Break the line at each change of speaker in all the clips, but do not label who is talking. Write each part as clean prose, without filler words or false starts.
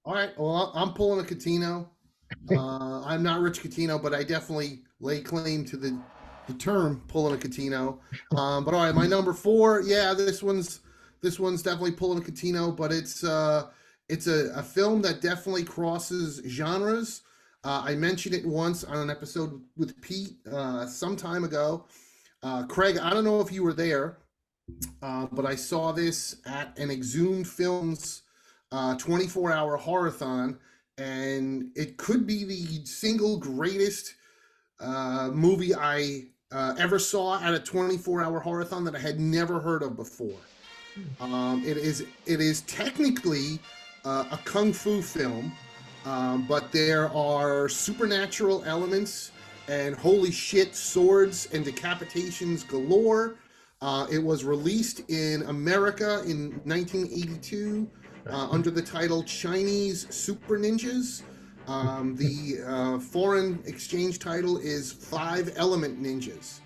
All right. Well, I'm pulling a Catino. I'm not Rich Catino, but I definitely lay claim to the term pulling a Catino. But all right, my number four. Yeah, this one's definitely pulling a Catino, but it's a film that definitely crosses genres. I mentioned it once on an episode with Pete some time ago. Craig, I don't know if you were there, but I saw this at an Exhumed Films 24-hour horathon, and it could be the single greatest movie I ever saw at a 24-hour horathon that I had never heard of before. It is technically a kung fu film, but there are supernatural elements and holy shit swords and decapitations galore. It was released in America in 1982 under the title Chinese Super Ninjas. The foreign exchange title is Five Element Ninjas.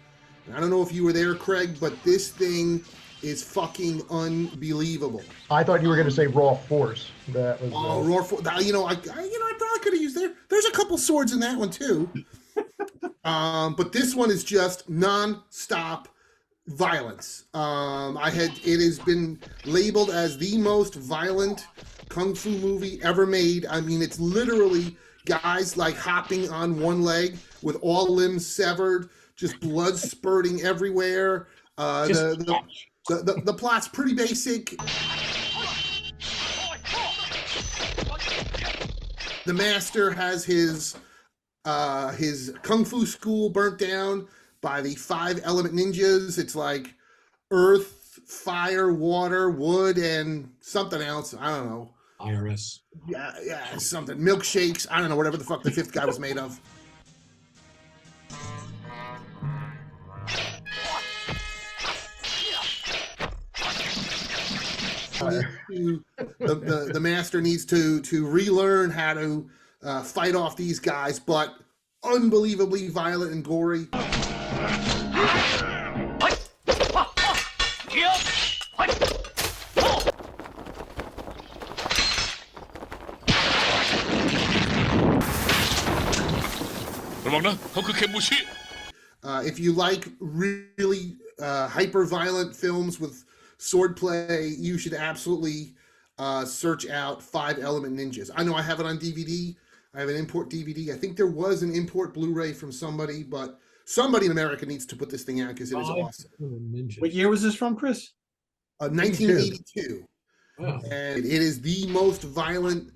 And I don't know if you were there, Craig, but this thing is fucking unbelievable.
I thought you were going to say Raw Force. That was
Raw Force. I probably could have used there. There's a couple swords in that one too. But this one is just non-stop violence. It has been labeled as the most violent kung fu movie ever made. I mean, it's literally guys like hopping on one leg with all limbs severed, just blood spurting everywhere. The plot's pretty basic. The master has his kung fu school burnt down by the Five Element Ninjas. It's like earth, fire, water, wood, and something else. I don't know.
IRS.
Yeah, something. Milkshakes. I don't know, whatever the fuck the fifth guy was made of. The master needs to relearn how to fight off these guys, but unbelievably violent and gory. If you like really hyper violent films with swordplay, you should absolutely search out Five Element Ninjas. I know I have it on DVD. I have an import DVD. I think there was an import Blu-ray from somebody, but somebody in America needs to put this thing out because it is awesome.
What year was this from, Chris?
1982.
Wow.
And it is the most violent,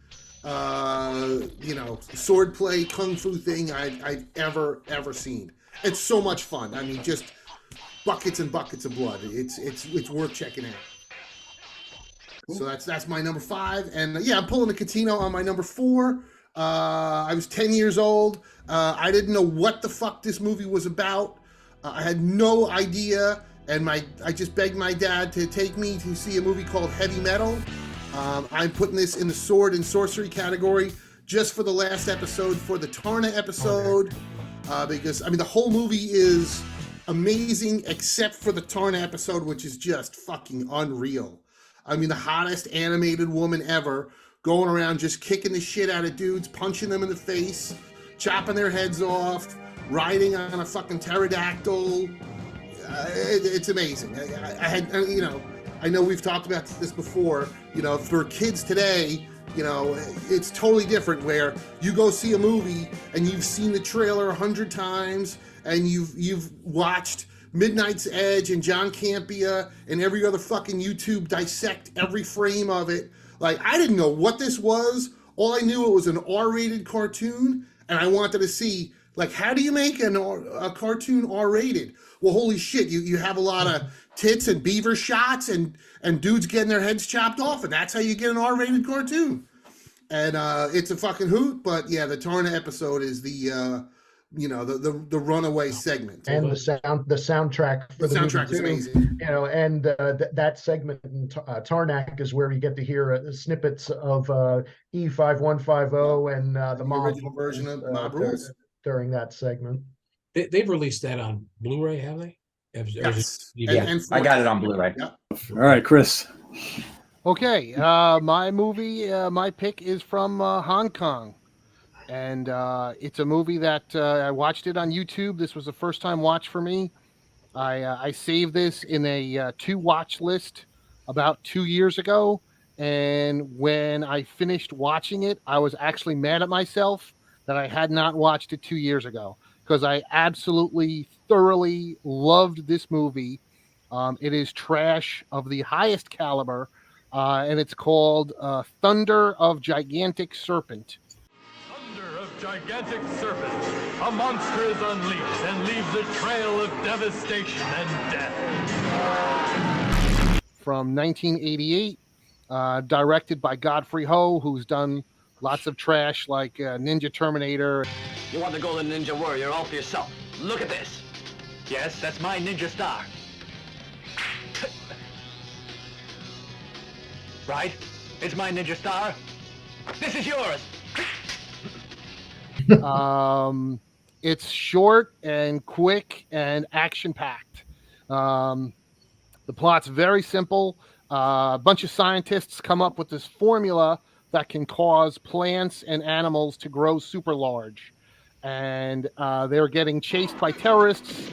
swordplay kung fu thing I've ever seen. It's so much fun. I mean, just buckets and buckets of blood. It's worth checking out. So that's my number five, and I'm pulling a Catino on my number four. I was 10 years old. I didn't know what the fuck this movie was about. I had no idea, and I just begged my dad to take me to see a movie called Heavy Metal. I'm putting this in the sword and sorcery category just for the last episode, for the Tarna episode, because I mean the whole movie is amazing except for the Tarna episode, which is just fucking unreal. I mean, the hottest animated woman ever, going around just kicking the shit out of dudes, punching them in the face, chopping their heads off, riding on a fucking pterodactyl. It's amazing. I know we've talked about this before. For kids today, it's totally different where you go see a movie and you've seen the trailer 100 times and you've watched Midnight's Edge and John Campea and every other fucking YouTube dissect every frame of it. Like, I didn't know what this was. All I knew it was an R-rated cartoon, and I wanted to see, like, how do you make a cartoon R-rated? Well, holy shit, you have a lot of tits and beaver shots and dudes getting their heads chopped off, and that's how you get an R-rated cartoon. And it's a fucking hoot, but yeah, the Tarna episode is the runaway segment.
And the soundtrack for the
soundtrack is
movie too,
amazing.
And that segment in Tarnak is where you get to hear snippets of E5150 and the mob
original version of Mob Rules
during that segment.
They've released that on Blu-ray, have they?
Yes.
I got it on Blu-ray.
Yep.
All right, Chris.
Okay, my movie, my pick is from Hong Kong, and it's a movie that I watched it on YouTube. This was a first time watch for me. I saved this in a to watch list about 2 years ago, and when I finished watching it, I was actually mad at myself that I had not watched it 2 years ago because I absolutely thoroughly loved this movie. It is trash of the highest caliber, and it's called Thunder of Gigantic Serpent.
Thunder of gigantic serpent. A monster is unleashed and leaves a trail of devastation and death.
From 1988, directed by Godfrey Ho, who's done lots of trash like Ninja Terminator.
You want the Golden Ninja Warrior all for yourself. Look at this. Yes, that's my ninja star. Right? It's my ninja star. This is yours.
It's short and quick and action-packed. The plot's very simple. A bunch of scientists come up with this formula that can cause plants and animals to grow super large. And they're getting chased by terrorists.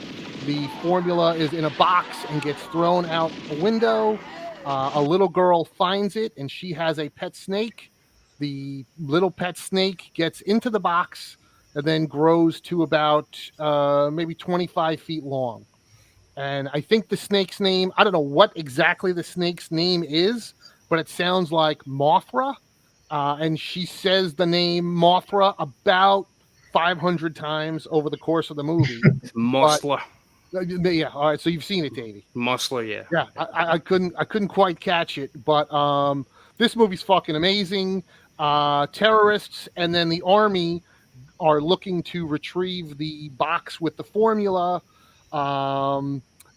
The formula is in a box and gets thrown out a window. A little girl finds it, and she has a pet snake. The little pet snake gets into the box and then grows to about maybe 25 feet long. And I think the snake's name, I don't know what exactly the snake's name is, but it sounds like Mothra. And she says the name Mothra about 500 times over the course of the movie.
Muscler.
Yeah, all right. So you've seen it, Davey.
Muscler, yeah.
Yeah, I couldn't quite catch it, but this movie's fucking amazing. Terrorists and then the army are looking to retrieve the box with the formula.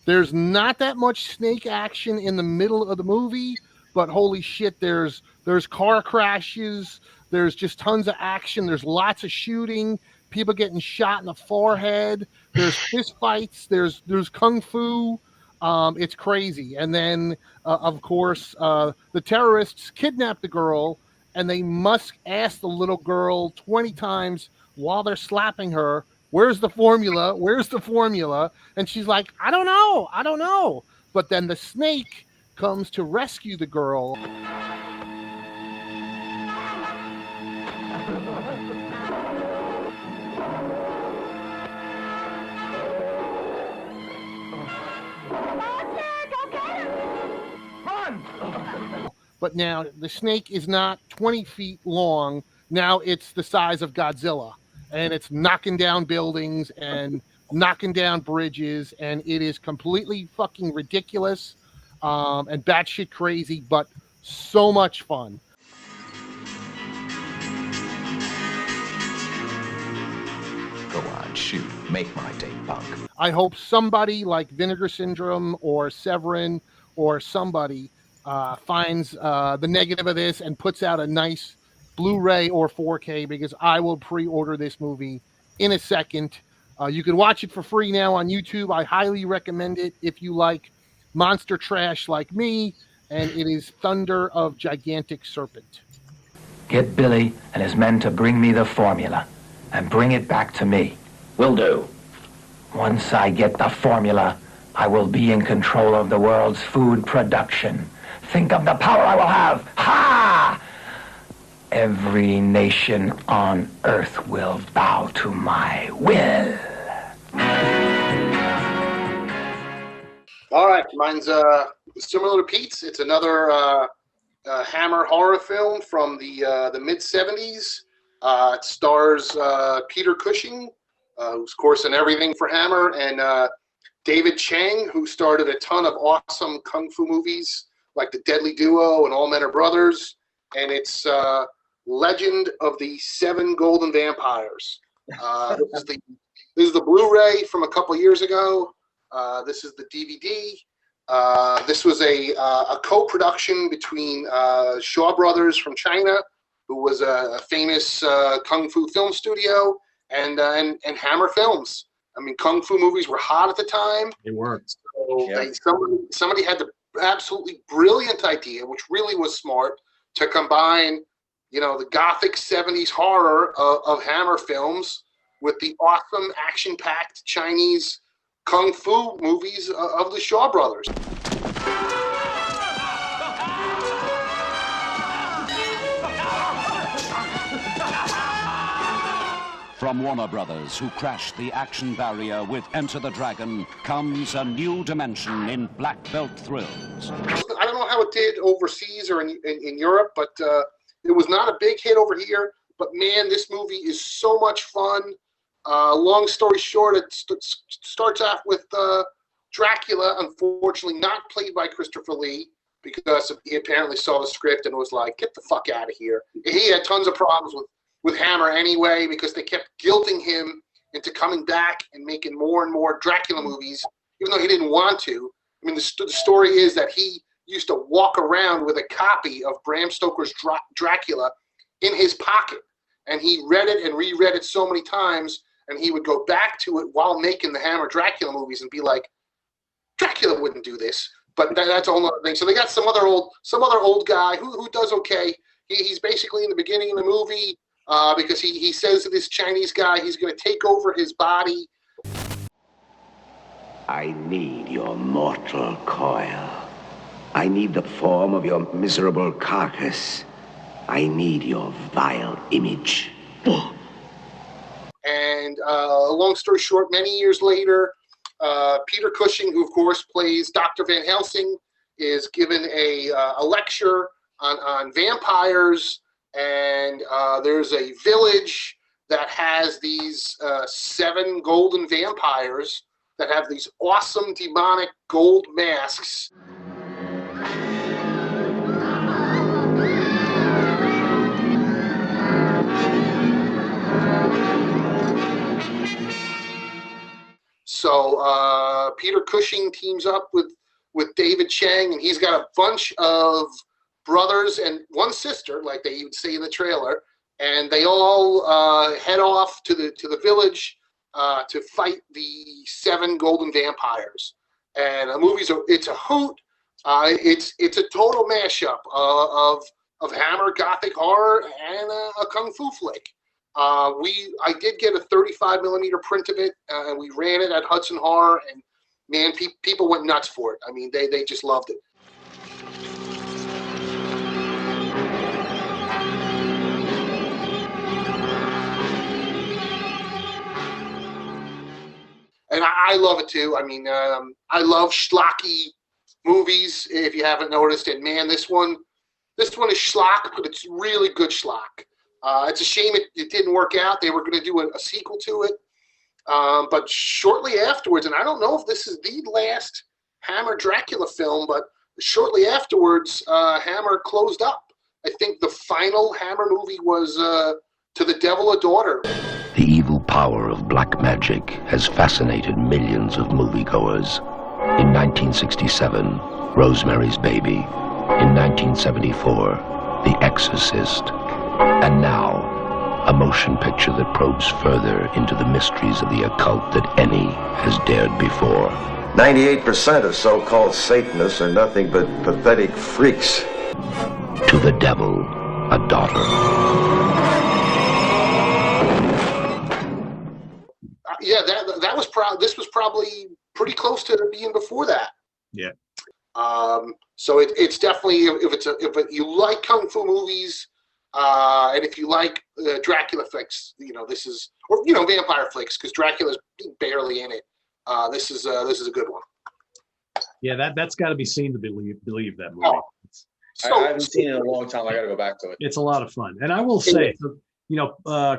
There's not that much snake action in the middle of the movie, but holy shit, there's car crashes, there's just tons of action, there's lots of shooting, people getting shot in the forehead, there's fist fights, there's kung fu. It's crazy. And then of course the terrorists kidnap the girl, and they must ask the little girl 20 times while they're slapping her, where's the formula? Where's the formula? And she's like, I don't know. But then the snake comes to rescue the girl. But now the snake is not 20 feet long. Now it's the size of Godzilla, and it's knocking down buildings and knocking down bridges, and it is completely fucking ridiculous and batshit crazy, but so much fun.
Go on, shoot. Make my day, punk.
I hope somebody like Vinegar Syndrome or Severin or somebody finds the negative of this and puts out a nice Blu-ray or 4K, because I will pre-order this movie in a second. You can watch it for free now on YouTube. I highly recommend it if you like monster trash like me, and it is Thunder of Gigantic Serpent.
Get Billy and his men to bring me the formula and bring it back to me.
Will do.
Once I get the formula, I will be in control of the world's food production. Think of the power I will have. Ha! Every nation on earth will bow to my will.
All right, mine's similar to Pete's. It's another Hammer horror film from the mid '70s. It stars Peter Cushing, who's of course in everything for Hammer, and David Chang, who started a ton of awesome kung fu movies like The Deadly Duo and All Men Are Brothers. And it's Legend of the Seven Golden Vampires. This is the Blu-ray from a couple years ago. This is the DVD. This was a co-production between Shaw Brothers from China, who was a famous kung fu film studio, and Hammer Films. I mean, kung fu movies were hot at the time.
They were.
So somebody had to absolutely brilliant idea, which really was smart, to combine, the gothic 70s horror of Hammer films with the awesome action-packed Chinese kung fu movies of the Shaw Brothers.
From Warner Brothers, who crashed the action barrier with Enter the Dragon, comes a new dimension in black belt thrills.
I don't know how it did overseas or in Europe, but it was not a big hit over here. But man, this movie is so much fun. Long story short, it starts off with Dracula, unfortunately not played by Christopher Lee, because he apparently saw the script and was like, get the fuck out of here. He had tons of problems with Hammer anyway, because they kept guilting him into coming back and making more and more Dracula movies, even though he didn't want to. I mean, the story is that he used to walk around with a copy of Bram Stoker's Dracula in his pocket, and he read it and reread it so many times, and he would go back to it while making the Hammer Dracula movies and be like, Dracula wouldn't do this. But that's a whole other thing. So they got some other old guy who does okay. He's basically in the beginning of the movie, because he says to this Chinese guy he's going to take over his body.
I need your mortal coil. I need the form of your miserable carcass. I need your vile image.
And long story short, many years later, Peter Cushing, who of course plays Dr. Van Helsing, is given a lecture on vampires. And there's a village that has these 7 golden vampires that have these awesome demonic gold masks. So Peter Cushing teams up with David Chang, and he's got a bunch of brothers and one sister, like they would say in the trailer, and they all head off to the village to fight the 7 golden vampires. And the movie's it's a hoot. It's a total mashup of Hammer Gothic horror and a kung fu flick. I did get a 35mm print of it, and we ran it at Hudson Horror, and man, people went nuts for it. I mean, they just loved it. And I love it too. I mean, I love schlocky movies, if you haven't noticed. And man, this one is schlock, but it's really good schlock. It's a shame it didn't work out. They were going to do a sequel to it. But shortly afterwards, and I don't know if this is the last Hammer Dracula film, but shortly afterwards, Hammer closed up. I think the final Hammer movie was To the Devil a Daughter.
The evil power of black magic has fascinated millions of moviegoers. In 1967, Rosemary's Baby. In 1974, The Exorcist. And now, a motion picture that probes further into the mysteries of the occult than any has dared before.
98% of so-called Satanists are nothing but pathetic freaks.
To the Devil, a Daughter.
Yeah, that was this was probably pretty close to being before that.
Yeah.
So it's definitely, if you like kung fu movies, and if you like Dracula flicks, this is, or vampire flicks, because Dracula's barely in it. This is a good one.
Yeah, that's got to be seen to believe that movie.
Oh,
I haven't seen it in a long time. I got to go back to it.
It's a lot of fun, and I will say,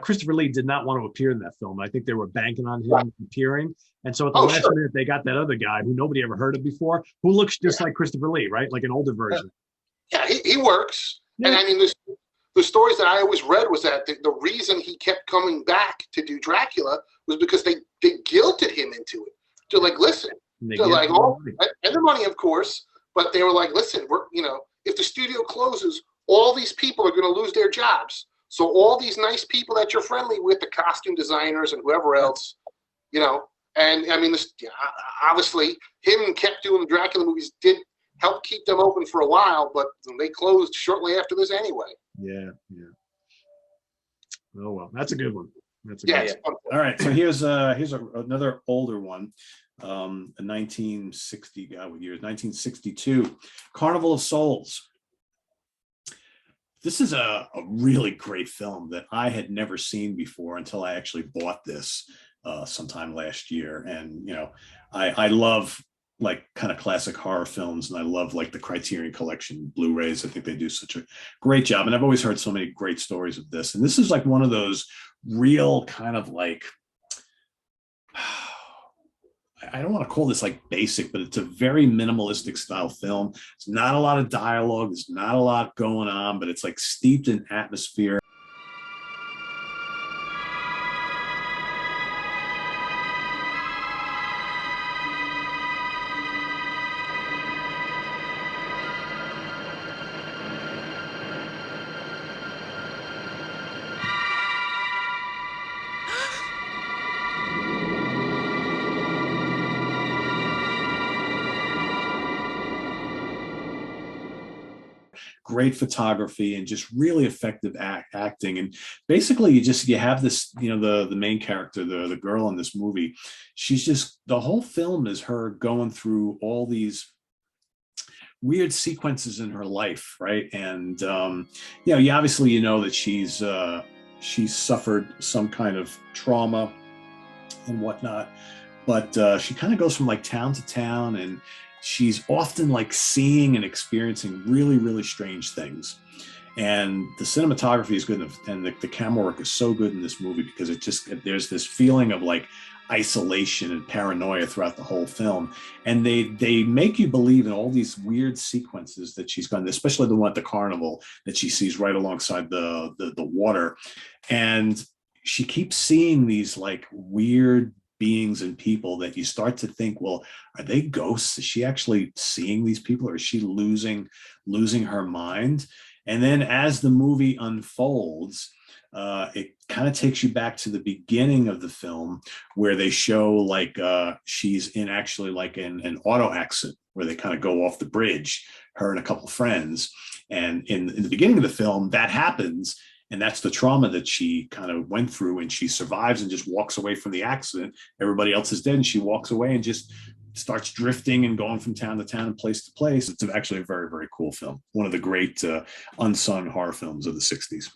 Christopher Lee did not want to appear in that film. I think they were banking on him appearing, and so at the last minute, they got that other guy who nobody ever heard of before, who looks just like Christopher Lee, right? Like an older version.
Yeah, he works. Yeah. And I mean, the stories that I always read was that the reason he kept coming back to do Dracula was because they guilted him into it. They're like, listen, they're like, and the money, of course, but they were like, listen, if the studio closes, all these people are going to lose their jobs. So all these nice people that you're friendly with, the costume designers and whoever else, and I mean, obviously him kept doing the Dracula movies, did helped keep them open for a while, but they closed shortly after this anyway.
Yeah. Oh well, that's a good one. That's a
Yeah,
good
it's
one.
fun.
All right, so here's another older one, a 1960 what year? 1962, Carnival of Souls. This is a really great film that I had never seen before until I actually bought this sometime last year. And I love like kind of classic horror films, and I love like the Criterion Collection Blu-rays. I think they do such a great job, and I've always heard so many great stories of this. And this is like one of those real kind of like, I don't want to call this like basic, but it's a very minimalistic style film. It's not a lot of dialogue. There's not a lot going on, but it's like steeped in atmosphere. Great photography and just really effective acting. And basically you have this, the main character, the girl in this movie, she's just, the whole film is her going through all these weird sequences in her life, right? And you obviously that she's suffered some kind of trauma and whatnot, but she kind of goes from like town to town, and she's often like seeing and experiencing really, really strange things. And the cinematography is good, and the camera work is so good in this movie, because there's this feeling of like isolation and paranoia throughout the whole film. And they make you believe in all these weird sequences that she's gone, especially the one at the carnival that she sees right alongside the water. And she keeps seeing these like weird beings and people that you start to think, well, are they ghosts? Is she actually seeing these people, or is she losing her mind? And then as the movie unfolds, it kind of takes you back to the beginning of the film, where they show like she's in actually like an auto accident where they kind of go off the bridge, her and a couple friends. And in the beginning of the film, that happens. And that's the trauma that she kind of went through, and she survives and just walks away from the accident. Everybody else is dead, and she walks away and just starts drifting and going from town to town and place to place. It's actually a very, very cool film. One of the great unsung horror films of the 60s.